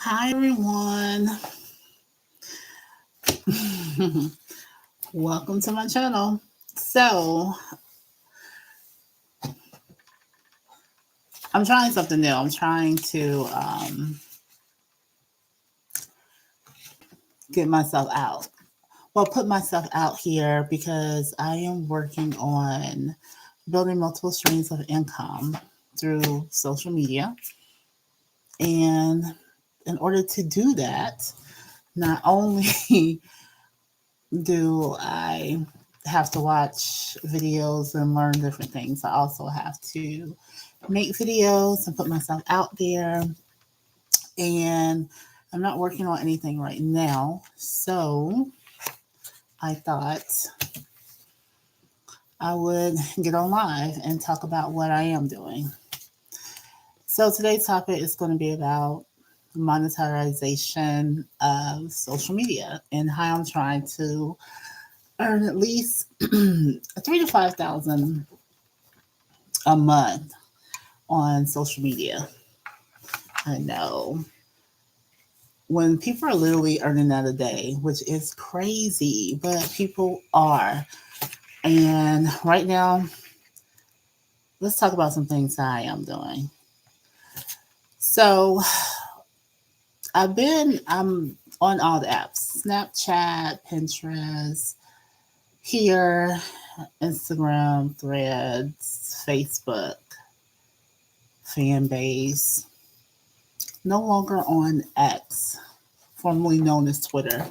Hi everyone. Welcome to my channel. So, I'm trying something new. I'm trying to get myself out. Well, put myself out here because I am working on building multiple streams of income through social media. And in order to do that, not only do I have to watch videos and learn different things, I also have to make videos and put myself out there. And I'm not working on anything right now. So I thought I would get on live and talk about what I am doing. So today's topic is going to be about monetization of social media and how I'm trying to earn at least 3 to 5 thousand a month on social media. I know when people are literally earning that a day, which is crazy, but people are. And right now, let's talk about some things that I am doing. So I'm on all the apps: Snapchat, Pinterest, here, Instagram, Threads, Facebook, Fanbase. No longer on X, formerly known as Twitter.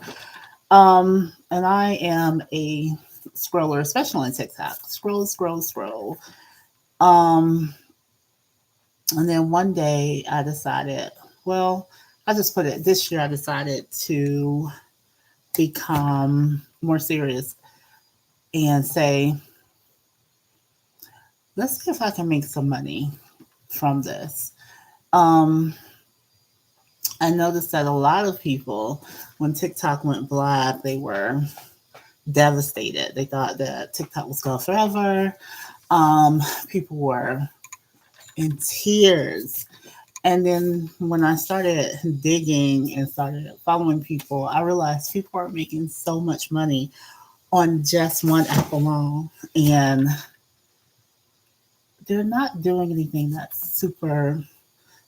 And I am a scroller, especially on TikTok. Scroll, scroll, scroll. Um, and then one day I decided, well, I just put it this year, I decided to become more serious and say, let's see if I can make some money from this. Um, I noticed that a lot of people, when TikTok went black, they were devastated. They thought that TikTok was gone forever. People were in tears. And then when I started digging and started following people, I realized people are making so much money on just one app alone. And they're not doing anything that's super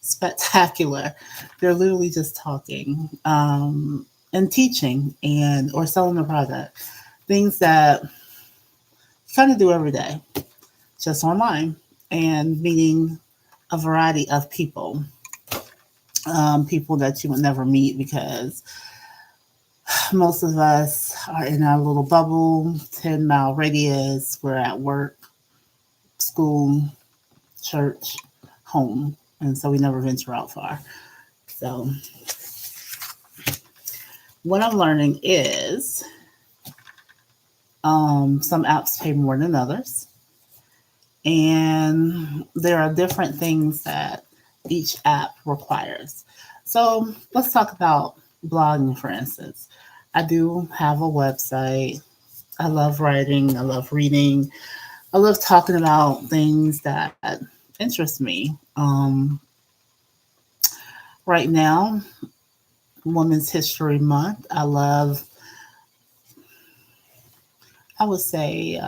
spectacular. They're literally just talking and teaching and or selling a product. Things that you kind of do every day, just online and meeting a variety of people. People that you would never meet because most of us are in our little bubble, 10-mile radius. We're at work, school, church, home. And so we never venture out far. So, what I'm learning is some apps pay more than others. And there are different things that each app requires. So, let's talk about blogging, for instance. I do have a website. I love writing. I love reading. I love talking about things that interest me. Right now, Women's History Month. I would say,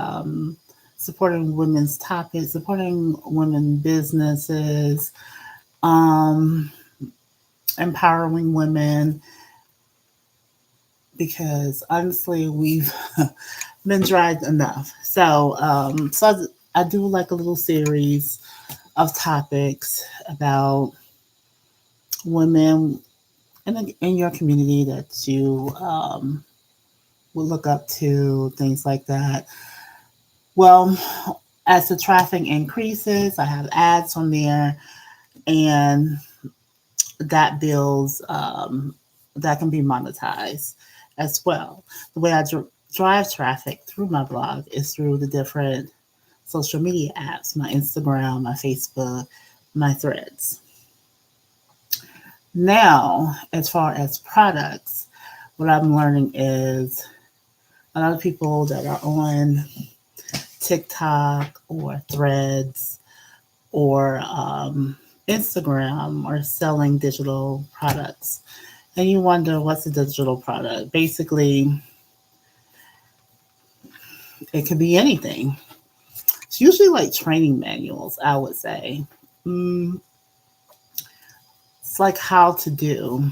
supporting women's topics, supporting women businesses, um, empowering women, because honestly, we've been dragged enough. So I do like a little series of topics about women in your community that you would look up to, things like that. Well, as the traffic increases, I have ads on there, and that builds that can be monetized as well. The way I drive traffic through my blog is through the different social media apps: my Instagram, my Facebook, my Threads. Now, as far as products, what I'm learning is a lot of people that are on TikTok or Threads or Instagram or selling digital products. And you wonder what's a digital product? Basically, it could be anything. It's usually like training manuals, I would say. Mm, it's like how to do.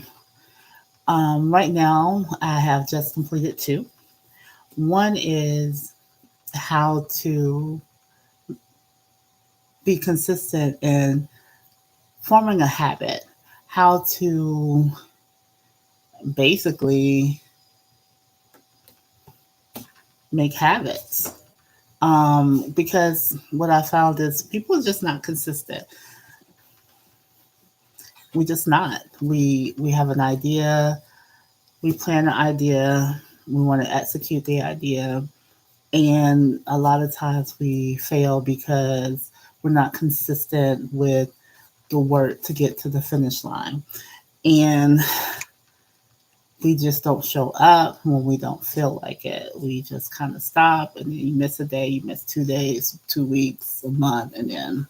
Right now, I have just completed two. One is how to be consistent in forming a habit, how to basically make habits. Because what I found is people are just not consistent. We just not. We have an idea, we plan an idea, we want to execute the idea, and a lot of times we fail because we're not consistent with the work to get to the finish line. And we just don't show up when we don't feel like it. We just kind of stop, and then you miss a day, you miss 2 days, 2 weeks, a month, and then.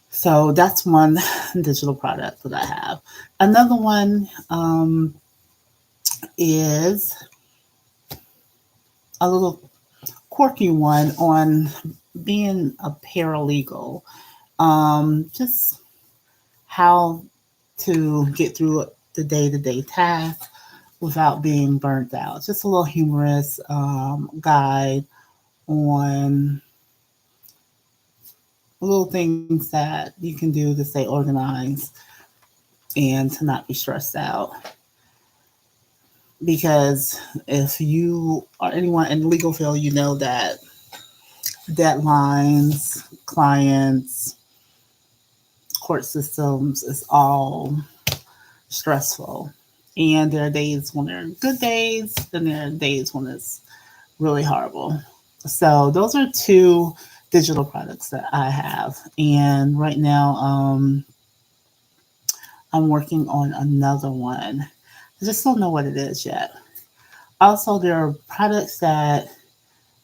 So that's one digital product that I have. Another one is a little quirky one on being a paralegal. Just how to get through the day-to-day tasks without being burnt out. Just a little humorous guide on little things that you can do to stay organized and to not be stressed out. Because if you or anyone in the legal field, you know that deadlines, clients, court systems is all stressful. And there are days when there are good days, and there are days when it's really horrible. So those are two digital products that I have. And right now, I'm working on another one. I just don't know what it is yet. Also, there are products that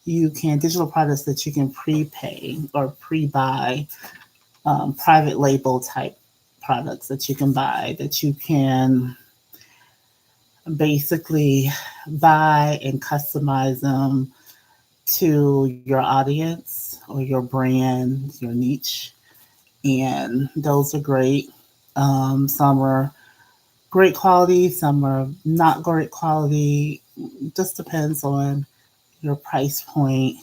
digital products that you can prepay or pre-buy, private label type products that you can buy that you can basically buy and customize them to your audience or your brand, your niche. And those are great. Some are great quality, some are not great quality. Just depends on your price point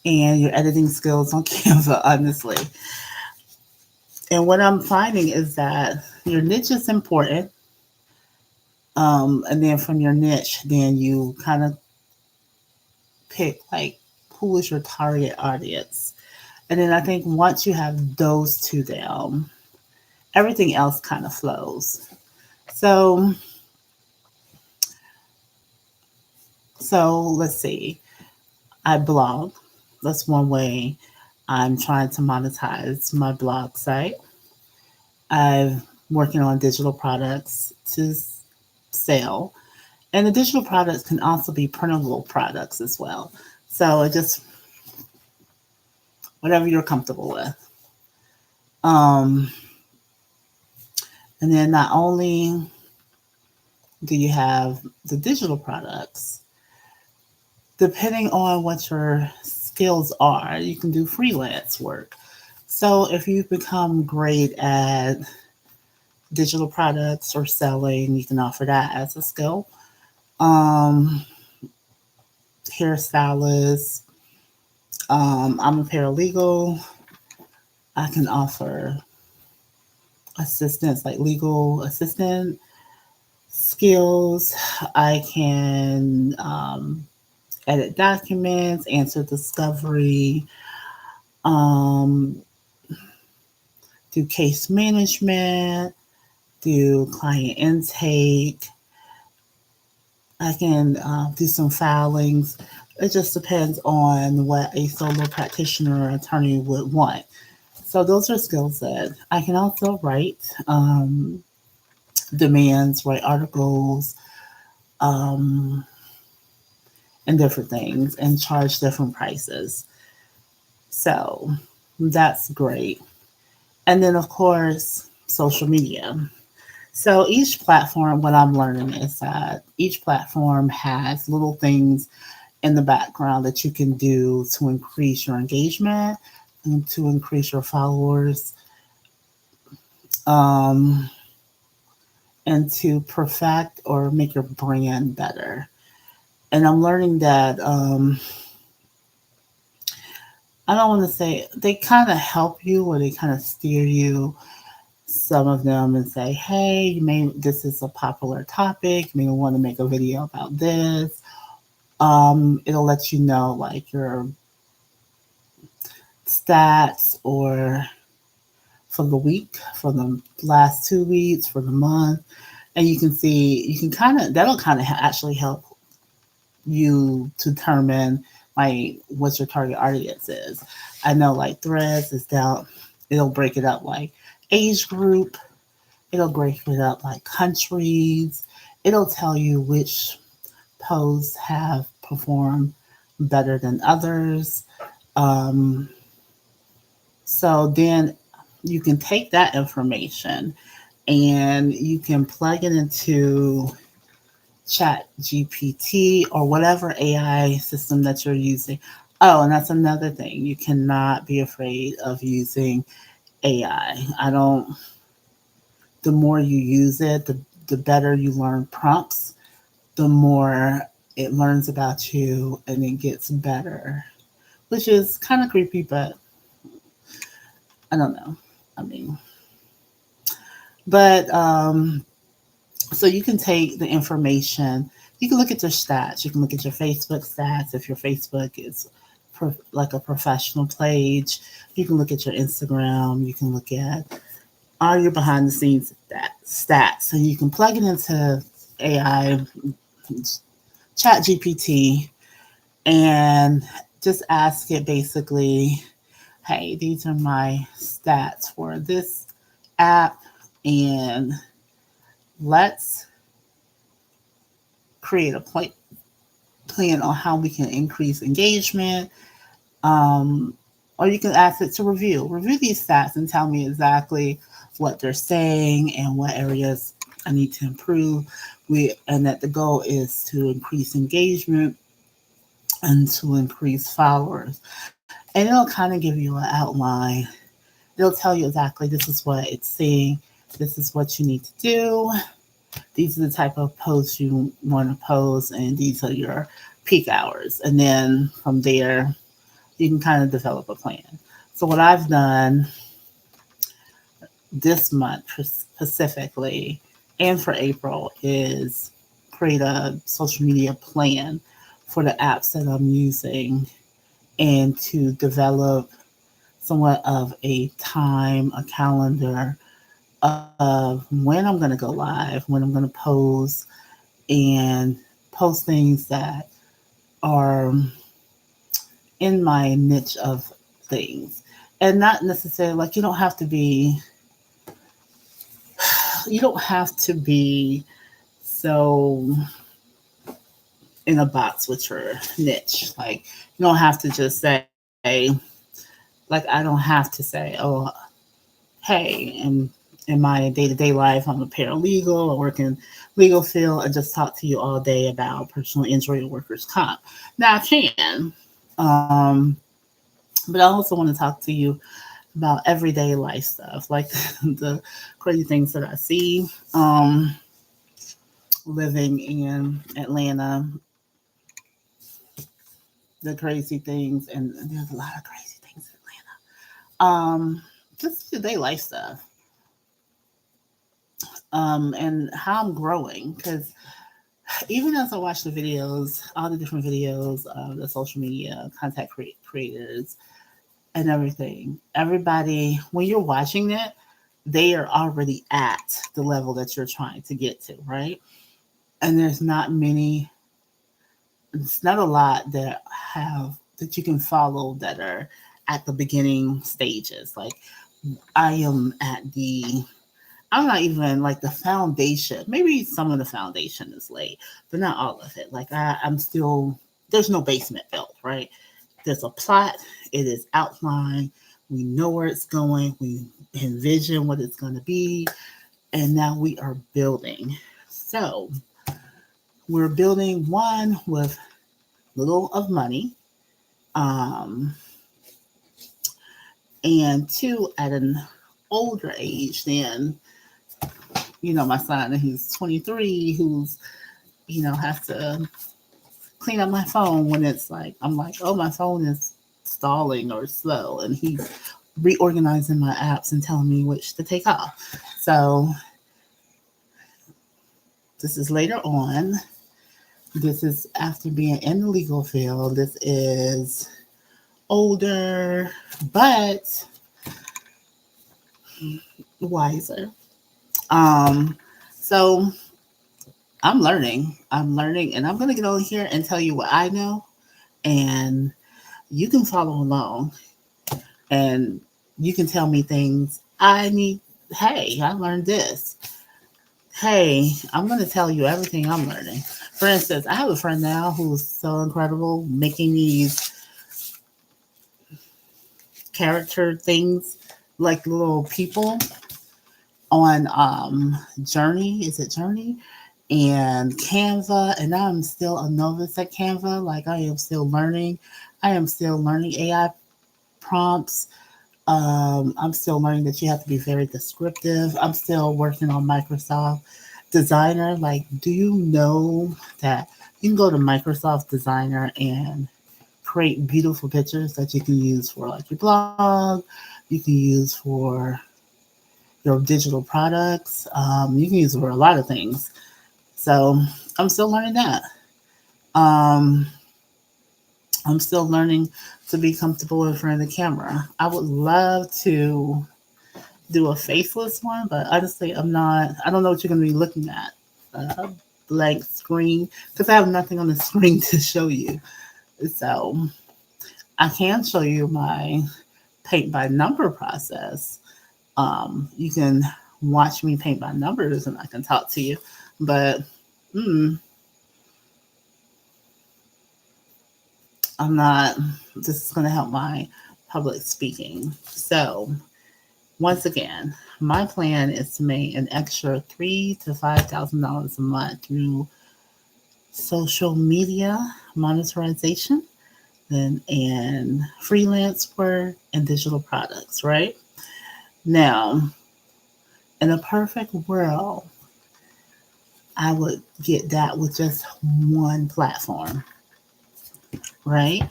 and your editing skills on Canva, honestly. And what I'm finding is that your niche is important. And then from your niche, then you kind of pick like who is your target audience. And then I think once you have those two down, everything else kind of flows. So, so let's see. I blog. That's one way I'm trying to monetize my blog site. I'm working on digital products to sell. And the digital products can also be printable products as well. So it just whatever you're comfortable with. Um, and then not only do you have the digital products, depending on what your skills are, you can do freelance work. So if you've become great at digital products or selling, you can offer that as a skill. Um, Hairstylist. I'm a paralegal. I can offer assistance, like legal assistant skills. I can edit documents, answer discovery, um, do case management, do client intake. I can do some filings. It just depends on what a solo practitioner or attorney would want. So those are skills that I can also write demands, write articles, um, and different things, and charge different prices. So that's great. And then, of course, social media. So each platform, what I'm learning is that each platform has little things in the background that you can do to increase your engagement and to increase your followers, um, and to perfect or make your brand better. And I'm learning that I don't want to say they kind of help you or they kind of steer you, some of them, and say, hey, this is a popular topic, you may want to make a video about this. It'll let you know like your stats or for the week, for the last 2 weeks, for the month, and you can see, you can kind of, that'll kind of actually help you determine like what your target audience is. I know like Threads is down, it'll break it up like age group, it'll break it up like countries, it'll tell you which posts have performed better than others. Um, so then you can take that information and you can plug it into Chat GPT or whatever AI system that you're using. Oh, and that's another thing. You cannot be afraid of using AI. I don't, the more you use it, the better you learn prompts, the more it learns about you and it gets better, which is kind of creepy, but I don't know. I mean, but so you can take the information, you can look at your stats, you can look at your Facebook stats if your Facebook is like a professional page, you can look at your Instagram, you can look at all your behind the scenes stats, and you can plug it into AI, Chat GPT, and just ask it basically, hey, these are my stats for this app, and let's create a plan on how we can increase engagement. Um, or you can ask it to review these stats and tell me exactly what they're saying and what areas I need to improve. And that the goal is to increase engagement and to increase followers. And it'll kind of give you an outline. It'll tell you exactly this is what it's saying, this is what you need to do, these are the type of posts you want to post, and these are your peak hours. And then from there, you can kind of develop a plan. So, what I've done this month specifically and for April is create a social media plan for the apps that I'm using and to develop somewhat of a time, a calendar of when I'm going to go live, when I'm going to post, and post things that are in my niche of things. And not necessarily like you don't have to be so in a box with your niche. Like you don't have to just say, like I don't have to say, oh, hey, in my day-to-day life, I'm a paralegal, I work in legal field, I just talk to you all day about personal injury or workers' comp. Now I can, um, but I also want to talk to you about everyday life stuff, like the crazy things that I see living in Atlanta, the crazy things, and there's a lot of crazy things in Atlanta. Just today life stuff, and how I'm growing. Because even as I watch the videos, all the different videos of the social media content creators and everything, everybody, when you're watching it, they are already at the level that you're trying to get to, right? And there's not many, it's not a lot that have that you can follow that are at the beginning stages. Like I am at I'm not even like the foundation. Maybe some of the foundation is laid, but not all of it. Like I'm still, there's no basement built, right? There's a plot. It is outlined. We know where it's going. We envision what it's going to be. And now we are building. So we're building one with little of money, um, and two at an older age than, my son, he's 23, who's, has to clean up my phone when it's like, I'm like, oh, my phone is stalling or slow. And he's reorganizing my apps and telling me which to take off. So this is later on. This is after being in the legal field. This is older, but wiser. Um, so I'm learning. I'm learning, and I'm going to get on here and tell you what I know, and you can follow along, and you can tell me things I need. Hey, I learned this. Hey, I'm going to tell you everything I'm learning. For instance, I have a friend now who's so incredible making these character things like little people on Journey. Is it Journey? And Canva. And I'm still a novice at Canva. Like I am still learning. I am still learning AI prompts. I'm still learning that you have to be very descriptive. I'm still working on Microsoft Designer. Like, do you know that you can go to Microsoft Designer and create beautiful pictures that you can use for like your blog, you can use for your digital products, you can use it for a lot of things. So I'm still learning that. Um, I'm still learning to be comfortable in front of the camera. I would love to do a faceless one, but honestly, I'm not. I don't know what you're going to be looking at. A blank screen because I have nothing on the screen to show you. So I can show you my paint by number process. You can watch me paint by numbers and I can talk to you. But mm, I'm not, this is going to help my public speaking. So, once again, my plan is to make an extra $3,000 to $5,000 a month through social media monetization and freelance work and digital products, right? Now, in a perfect world, I would get that with just one platform, right?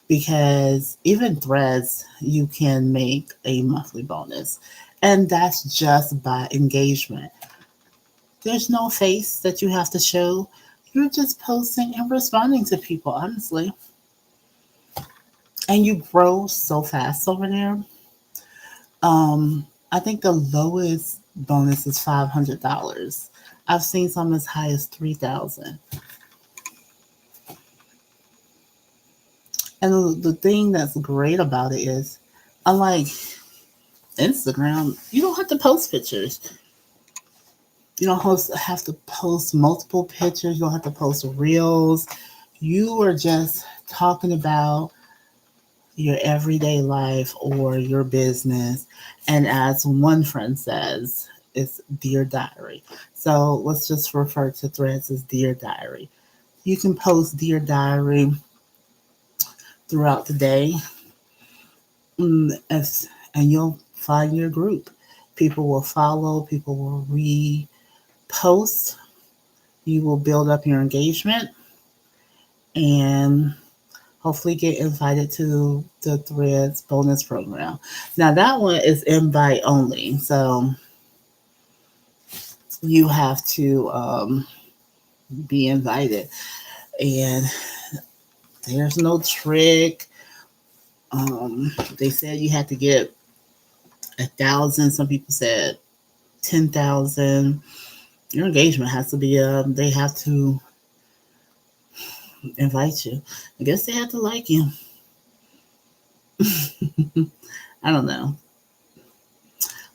Because even threads, you can make a monthly bonus. And that's just by engagement. There's no face that you have to show. You're just posting and responding to people, honestly. And you grow so fast over there. I think the lowest bonus is $500. I've seen some as high as 3,000. And the thing that's great about it is, unlike Instagram, you don't have to post pictures. You don't have to post multiple pictures. You don't have to post reels. You are just talking about your everyday life or your business. And as one friend says, it's Dear Diary. So let's just refer to threads as Dear Diary. You can post Dear Diary throughout the day, and you'll find your group. People will follow, people will repost, you will build up your engagement, and hopefully get invited to the Threads bonus program. Now, that one is invite only, so you have to be invited, and there's no trick. They said you had to get 1,000. Some people said 10,000. Your engagement has to be they have to invite you. I guess they have to like you. I don't know.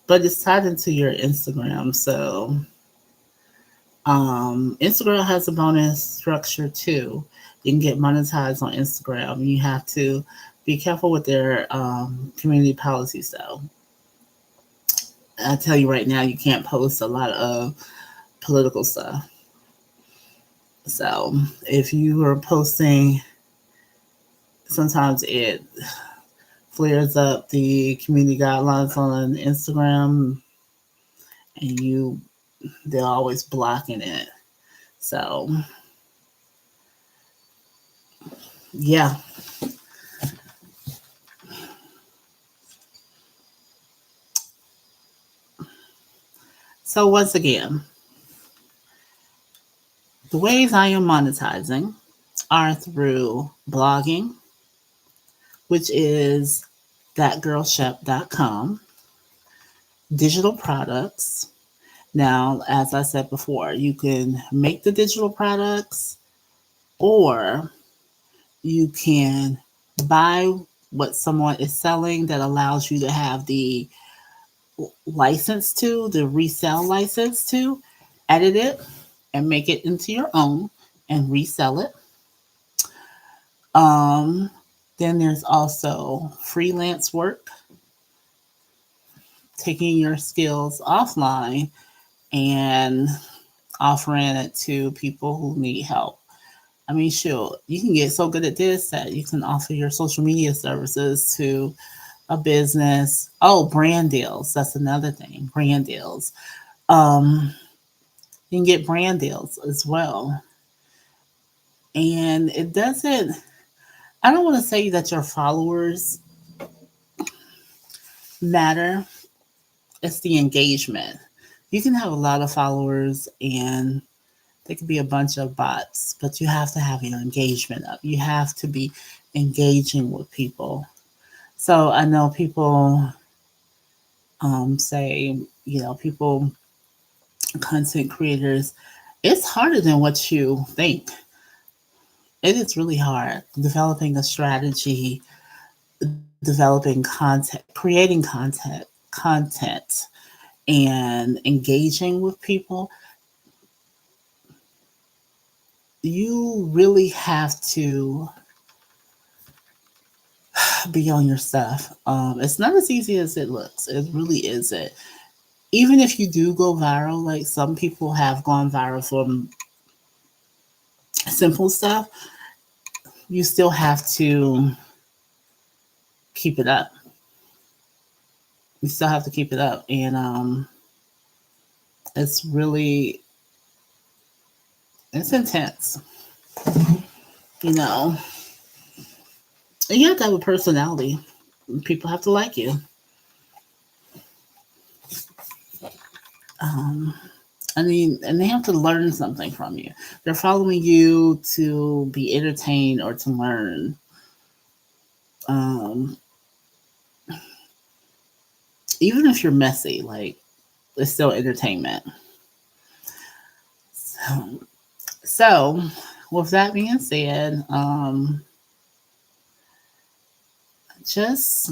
But it's tied into your Instagram. So Instagram has a bonus structure too. You can get monetized on Instagram. You have to Be careful with their community policies, though. I tell you right now, you can't post a lot of political stuff. So if you are posting, sometimes it flares up the community guidelines on Instagram, and they're always blocking it. So yeah. So once again, the ways I am monetizing are through blogging, which is thatgirlshep.com, digital products. Now, as I said before, you can make the digital products, or you can buy what someone is selling that allows you to have the license to, the resell license to, edit it and make it into your own and resell it. Um, then there's also freelance work, taking your skills offline and offering it to people who need help. I mean, sure, you can get so good at this that you can offer your social media services to a business. Oh, brand deals. That's another thing. Brand deals. Um, you can get brand deals as well. And it doesn't, I don't want to say that your followers matter. It's the engagement. You can have a lot of followers and they could be a bunch of bots, but you have to have your engagement up. You have to be engaging with people. So I know people say, people, content creators, it's harder than what you think. It is really hard developing a strategy, developing content, creating content, and engaging with people. You really have to be on your stuff. It's not as easy as it looks. It really isn't. Even if you do go viral, like some people have gone viral from simple stuff, you still have to keep it up. You still have to keep it up, and it's really it's intense. You know, and you have to have a personality. People have to like you. Um, I mean, and they have to learn something from you. They're following you to be entertained or to learn. Um, Even if you're messy, like it's still entertainment. So, with that being said, just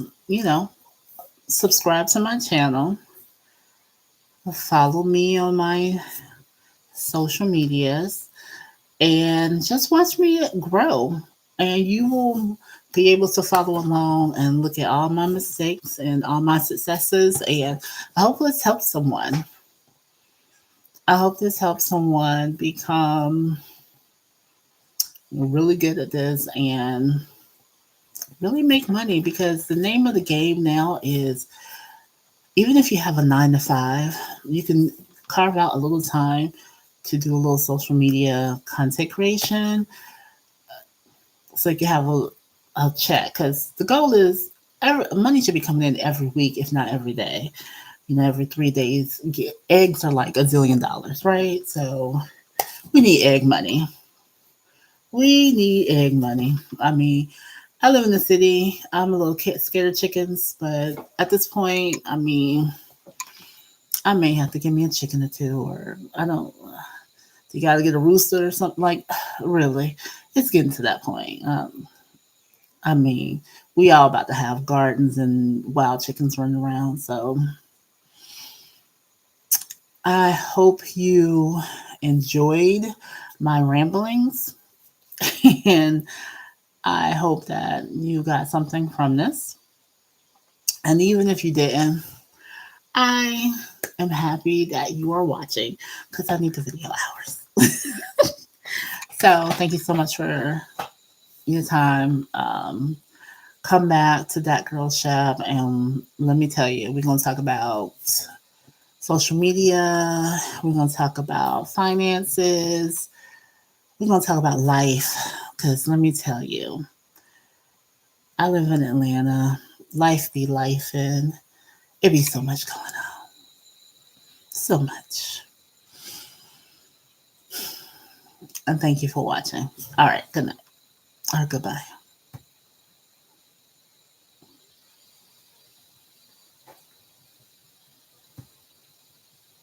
subscribe to my channel, follow me on my social medias, and just watch me grow. And you will be able to follow along and look at all my mistakes and all my successes. And I hope this helps someone. I hope this helps someone become really good at this and really make money, because the name of the game now is, even if you have a 9 to 5, you can carve out a little time to do a little social media content creation, so you can have a check. Because the goal is money should be coming in every week, if not every day. Every 3 days. Eggs are like $1 zillion, right? So we need egg money. We need egg money. I mean, I live in the city. I'm a little scared of chickens, but at this point, I mean, I may have to give me a chicken or two, or I don't. You got to get a rooster or something, like. Really, it's getting to that point. I mean, we all about to have gardens and wild chickens running around. So I hope you enjoyed my ramblings, and I hope that you got something from this. And even if you didn't, I am happy that you are watching because I need the video hours. So thank you so much for your time. Come back to That Girl Shop, and let me tell you, we're going to talk about social media. We're going to talk about finances. We're going to talk about life. Because let me tell you, I live in Atlanta. Life be life, and it be so much going on. So much. And thank you for watching. All right. Good night or goodbye.